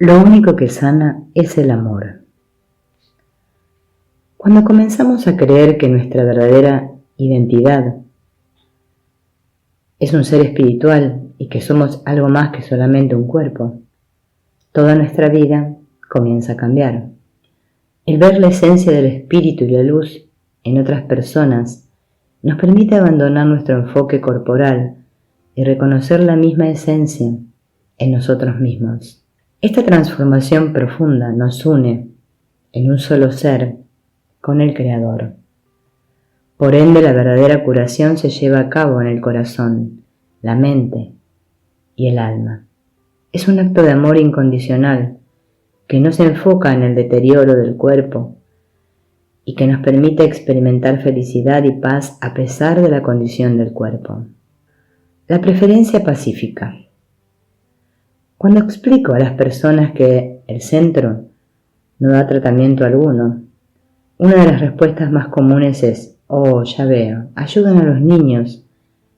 Lo único que sana es el amor. Cuando comenzamos a creer que nuestra verdadera identidad es un ser espiritual y que somos algo más que solamente un cuerpo, toda nuestra vida comienza a cambiar. El ver la esencia del espíritu y la luz en otras personas nos permite abandonar nuestro enfoque corporal y reconocer la misma esencia en nosotros mismos. Esta transformación profunda nos une en un solo ser con el Creador. Por ende, la verdadera curación se lleva a cabo en el corazón, la mente y el alma. Es un acto de amor incondicional que no se enfoca en el deterioro del cuerpo y que nos permite experimentar felicidad y paz a pesar de la condición del cuerpo. La preferencia pacífica. Cuando explico a las personas que el centro no da tratamiento alguno, una de las respuestas más comunes es: oh, ya veo, ayudan a los niños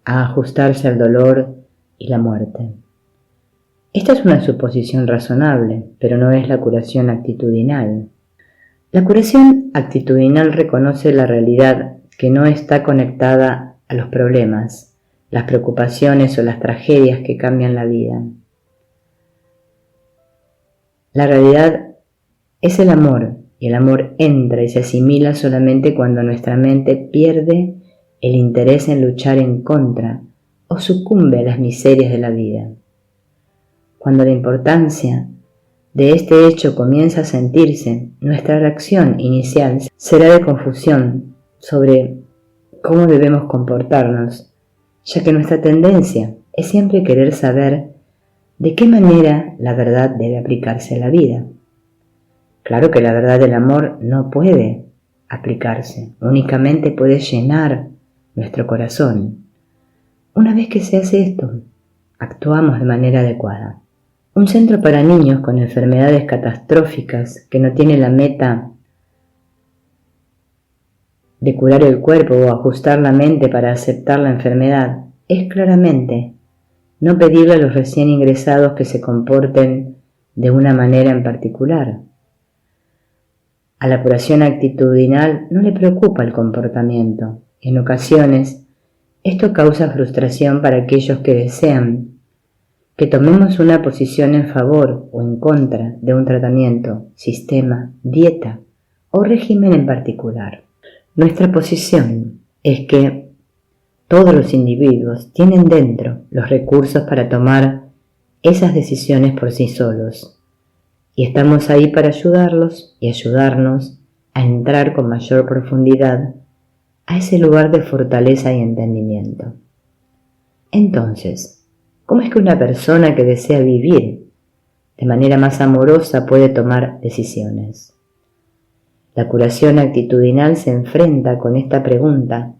a ajustarse al dolor y la muerte. Esta es una suposición razonable, pero no es la curación actitudinal. La curación actitudinal reconoce la realidad que no está conectada a los problemas, las preocupaciones o las tragedias que cambian la vida. La realidad es el amor, y el amor entra y se asimila solamente cuando nuestra mente pierde el interés en luchar en contra o sucumbe a las miserias de la vida. Cuando la importancia de este hecho comienza a sentirse, nuestra reacción inicial será de confusión sobre cómo debemos comportarnos, ya que nuestra tendencia es siempre querer saber de qué manera la verdad debe aplicarse a la vida. Claro que la verdad del amor no puede aplicarse, únicamente puede llenar nuestro corazón. Una vez que se hace esto, actuamos de manera adecuada. Un centro para niños con enfermedades catastróficas que no tiene la meta de curar el cuerpo o ajustar la mente para aceptar la enfermedad es claramente no pedirle a los recién ingresados que se comporten de una manera en particular. A la curación actitudinal no le preocupa el comportamiento. En ocasiones, esto causa frustración para aquellos que desean que tomemos una posición en favor o en contra de un tratamiento, sistema, dieta o régimen en particular. Nuestra posición es que todos los individuos tienen dentro los recursos para tomar esas decisiones por sí solos, y estamos ahí para ayudarlos y ayudarnos a entrar con mayor profundidad a ese lugar de fortaleza y entendimiento. Entonces, ¿cómo es que una persona que desea vivir de manera más amorosa puede tomar decisiones? La curación actitudinal se enfrenta con esta pregunta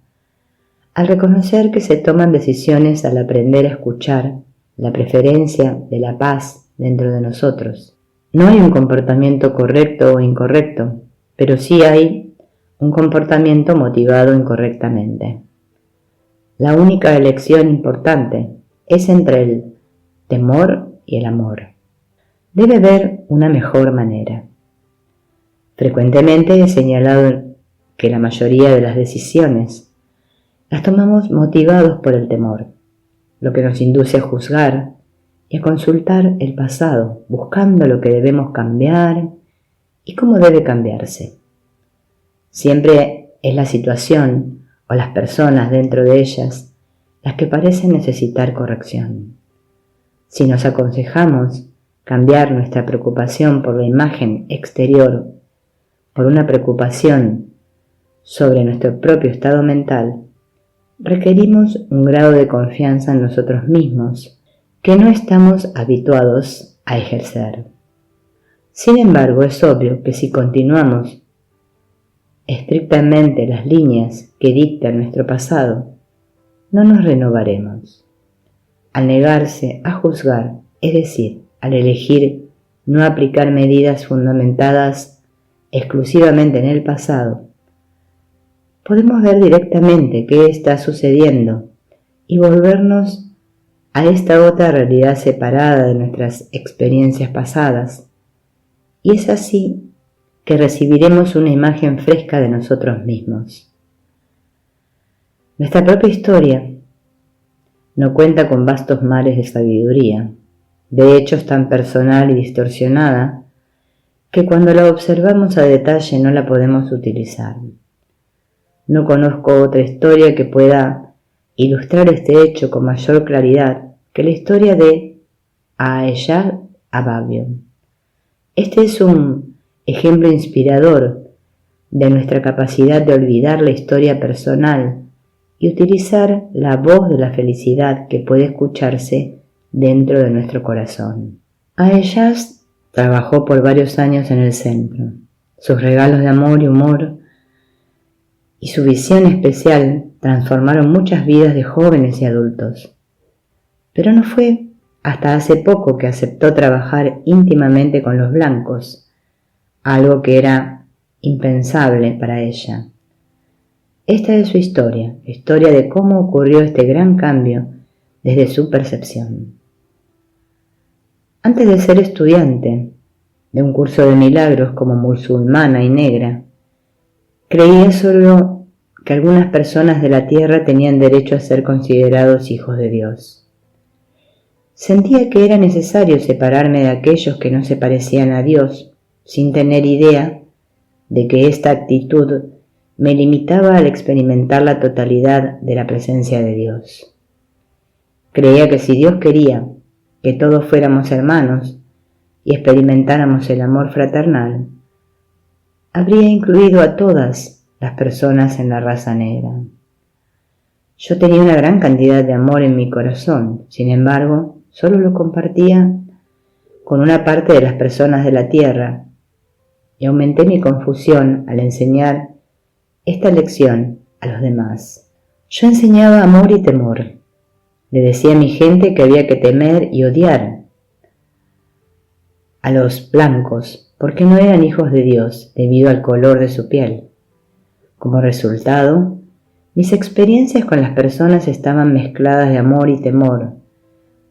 al reconocer que se toman decisiones al aprender a escuchar la preferencia de la paz dentro de nosotros. No hay un comportamiento correcto o incorrecto, pero sí hay un comportamiento motivado incorrectamente. La única elección importante es entre el temor y el amor. Debe haber una mejor manera. Frecuentemente he señalado que la mayoría de las decisiones las tomamos motivados por el temor, lo que nos induce a juzgar y a consultar el pasado, buscando lo que debemos cambiar y cómo debe cambiarse. Siempre es la situación o las personas dentro de ellas las que parecen necesitar corrección. Si nos aconsejamos cambiar nuestra preocupación por la imagen exterior por una preocupación sobre nuestro propio estado mental, requerimos un grado de confianza en nosotros mismos que no estamos habituados a ejercer. Sin embargo, es obvio que si continuamos estrictamente las líneas que dicta nuestro pasado, no nos renovaremos. Al negarse a juzgar, es decir, al elegir no aplicar medidas fundamentadas exclusivamente en el pasado, podemos ver directamente qué está sucediendo y volvernos a esta otra realidad separada de nuestras experiencias pasadas, y es así que recibiremos una imagen fresca de nosotros mismos. Nuestra propia historia no cuenta con vastos mares de sabiduría. De hecho, es tan personal y distorsionada que cuando la observamos a detalle no la podemos utilizar. No conozco otra historia que pueda ilustrar este hecho con mayor claridad que la historia de Aeyad Ababion. Este es un ejemplo inspirador de nuestra capacidad de olvidar la historia personal y utilizar la voz de la felicidad que puede escucharse dentro de nuestro corazón. Aeyad trabajó por varios años en el centro. Sus regalos de amor y humor y su visión especial transformaron muchas vidas de jóvenes y adultos. Pero no fue hasta hace poco que aceptó trabajar íntimamente con los blancos, algo que era impensable para ella. Esta es su historia de cómo ocurrió este gran cambio desde su percepción. Antes de ser estudiante de un curso de milagros como musulmana y negra, creía solo que algunas personas de la tierra tenían derecho a ser considerados hijos de Dios. Sentía que era necesario separarme de aquellos que no se parecían a Dios, sin tener idea de que esta actitud me limitaba al experimentar la totalidad de la presencia de Dios. Creía que si Dios quería que todos fuéramos hermanos y experimentáramos el amor fraternal, habría incluido a todas las personas en la raza negra. Yo tenía una gran cantidad de amor en mi corazón, sin embargo, solo lo compartía con una parte de las personas de la tierra, y aumenté mi confusión al enseñar esta lección a los demás. Yo enseñaba amor y temor. Le decía a mi gente que había que temer y odiar a los blancos porque no eran hijos de Dios debido al color de su piel. Como resultado, mis experiencias con las personas estaban mezcladas de amor y temor.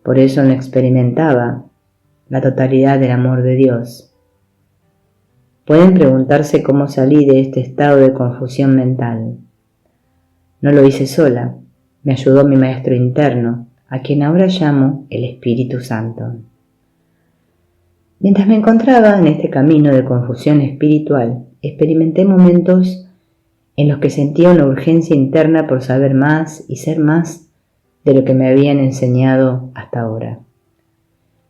Por eso no experimentaba la totalidad del amor de Dios. Pueden preguntarse cómo salí de este estado de confusión mental. No lo hice sola, me ayudó mi maestro interno, a quien ahora llamo el Espíritu Santo. Mientras me encontraba en este camino de confusión espiritual, experimenté momentos en los que sentía una urgencia interna por saber más y ser más de lo que me habían enseñado hasta ahora.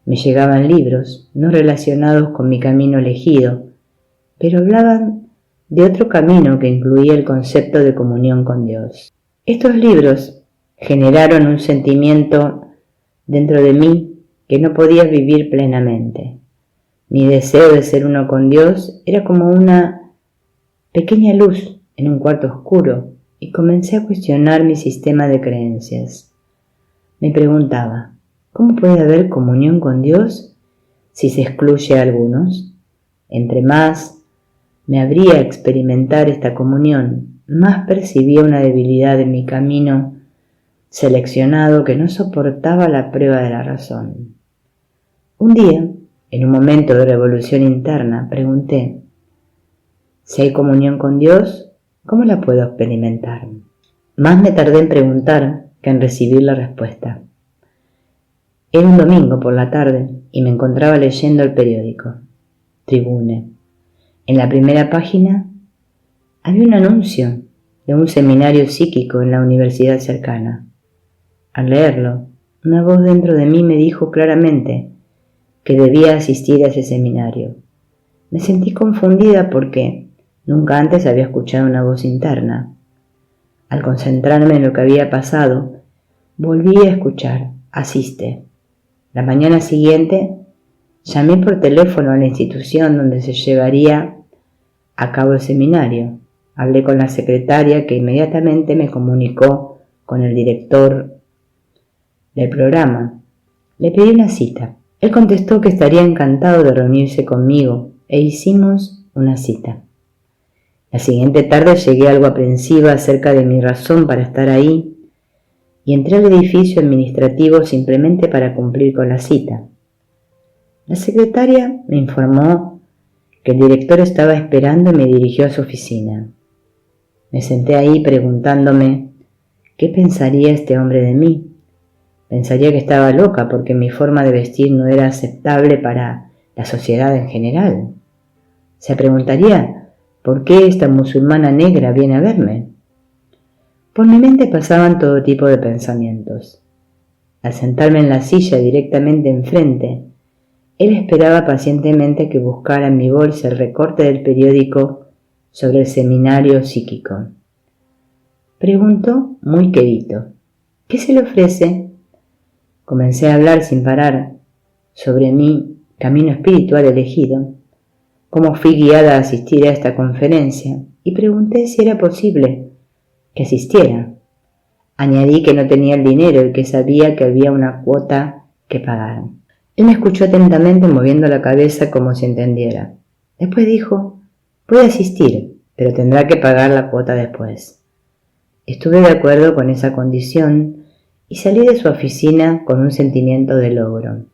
Me llegaban libros no relacionados con mi camino elegido, pero hablaban de otro camino que incluía el concepto de comunión con Dios. Estos libros generaron un sentimiento dentro de mí que no podía vivir plenamente. Mi deseo de ser uno con Dios era como una pequeña luz en un cuarto oscuro y comencé a cuestionar mi sistema de creencias. Me preguntaba, ¿cómo puede haber comunión con Dios si se excluye a algunos? Entre más me abría a experimentar esta comunión, más percibía una debilidad en mi camino seleccionado que no soportaba la prueba de la razón. Un día, en un momento de revolución interna, pregunté, si hay comunión con Dios, ¿cómo la puedo experimentar? Más me tardé en preguntar que en recibir la respuesta. Era un domingo por la tarde y me encontraba leyendo el periódico, Tribune. En la primera página había un anuncio de un seminario psíquico en la universidad cercana. Al leerlo, una voz dentro de mí me dijo claramente que debía asistir a ese seminario. Me sentí confundida porque nunca antes había escuchado una voz interna. Al concentrarme en lo que había pasado, volví a escuchar, asiste. La mañana siguiente, llamé por teléfono a la institución donde se llevaría a cabo el seminario. Hablé con la secretaria que inmediatamente me comunicó con el director del programa. Le pedí una cita. Él contestó que estaría encantado de reunirse conmigo e hicimos una cita. La siguiente tarde llegué algo aprensiva acerca de mi razón para estar ahí y entré al edificio administrativo simplemente para cumplir con la cita. La secretaria me informó que el director estaba esperando y me dirigió a su oficina. Me senté ahí preguntándome qué pensaría este hombre de mí. Pensaría que estaba loca porque mi forma de vestir no era aceptable para la sociedad en general. Se preguntaría por qué esta musulmana negra viene a verme. Por mi mente pasaban todo tipo de pensamientos. Al sentarme en la silla directamente enfrente, él esperaba pacientemente que buscara en mi bolsa el recorte del periódico sobre el seminario psíquico. Preguntó muy quedito: ¿qué se le ofrece? Comencé a hablar sin parar sobre mi camino espiritual elegido, cómo fui guiada a asistir a esta conferencia, y pregunté si era posible que asistiera. Añadí que no tenía el dinero y que sabía que había una cuota que pagar. Él me escuchó atentamente moviendo la cabeza como si entendiera. Después dijo: puede asistir, pero tendrá que pagar la cuota después. Estuve de acuerdo con esa condición y salí de su oficina con un sentimiento de logro.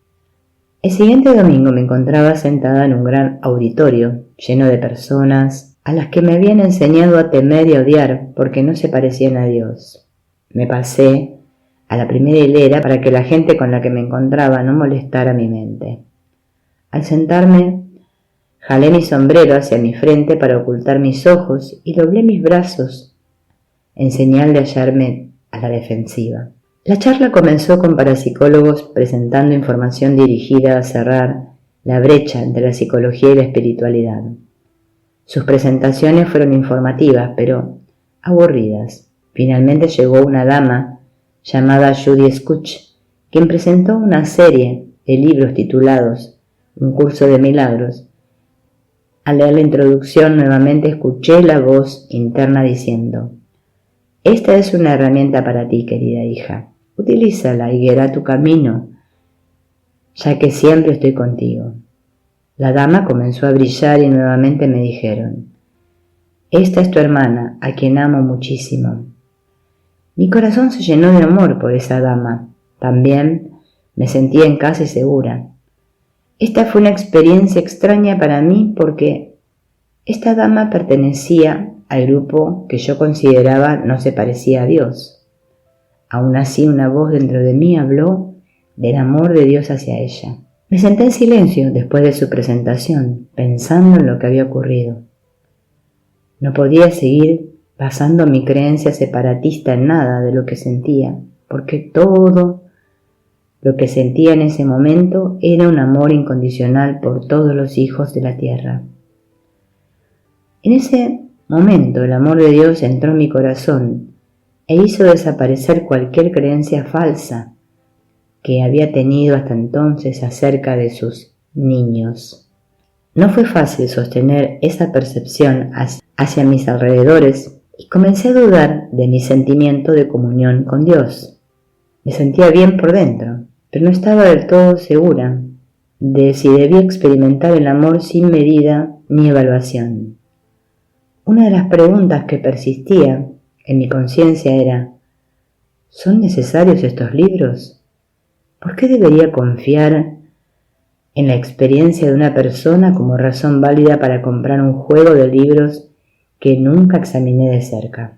El siguiente domingo me encontraba sentada en un gran auditorio lleno de personas a las que me habían enseñado a temer y a odiar porque no se parecían a Dios. Me pasé a la primera hilera para que la gente con la que me encontraba no molestara mi mente. Al sentarme, jalé mi sombrero hacia mi frente para ocultar mis ojos y doblé mis brazos en señal de hallarme a la defensiva. La charla comenzó con parapsicólogos presentando información dirigida a cerrar la brecha entre la psicología y la espiritualidad. Sus presentaciones fueron informativas, pero aburridas. Finalmente llegó una dama llamada Judy Scutch, quien presentó una serie de libros titulados Un curso de milagros. Al leer la introducción nuevamente escuché la voz interna diciendo: esta es una herramienta para ti, querida hija. Utilízala y guiará tu camino, ya que siempre estoy contigo. La dama comenzó a brillar y nuevamente me dijeron: esta es tu hermana, a quien amo muchísimo. Mi corazón se llenó de amor por esa dama. También me sentía en casa y segura. Esta fue una experiencia extraña para mí porque esta dama pertenecía al grupo que yo consideraba no se parecía a Dios. Aún así, una voz dentro de mí habló del amor de Dios hacia ella. Me senté en silencio después de su presentación, pensando en lo que había ocurrido. No podía seguir basando mi creencia separatista en nada de lo que sentía, porque todo lo que sentía en ese momento era un amor incondicional por todos los hijos de la tierra. En ese momento el amor de Dios entró en mi corazón e hizo desaparecer cualquier creencia falsa que había tenido hasta entonces acerca de sus niños. No fue fácil sostener esa percepción hacia mis alrededores y comencé a dudar de mi sentimiento de comunión con Dios. Me sentía bien por dentro, pero no estaba del todo segura de si debía experimentar el amor sin medida ni evaluación. Una de las preguntas que persistía en mi conciencia era: ¿son necesarios estos libros? ¿Por qué debería confiar en la experiencia de una persona como razón válida para comprar un juego de libros que nunca examiné de cerca?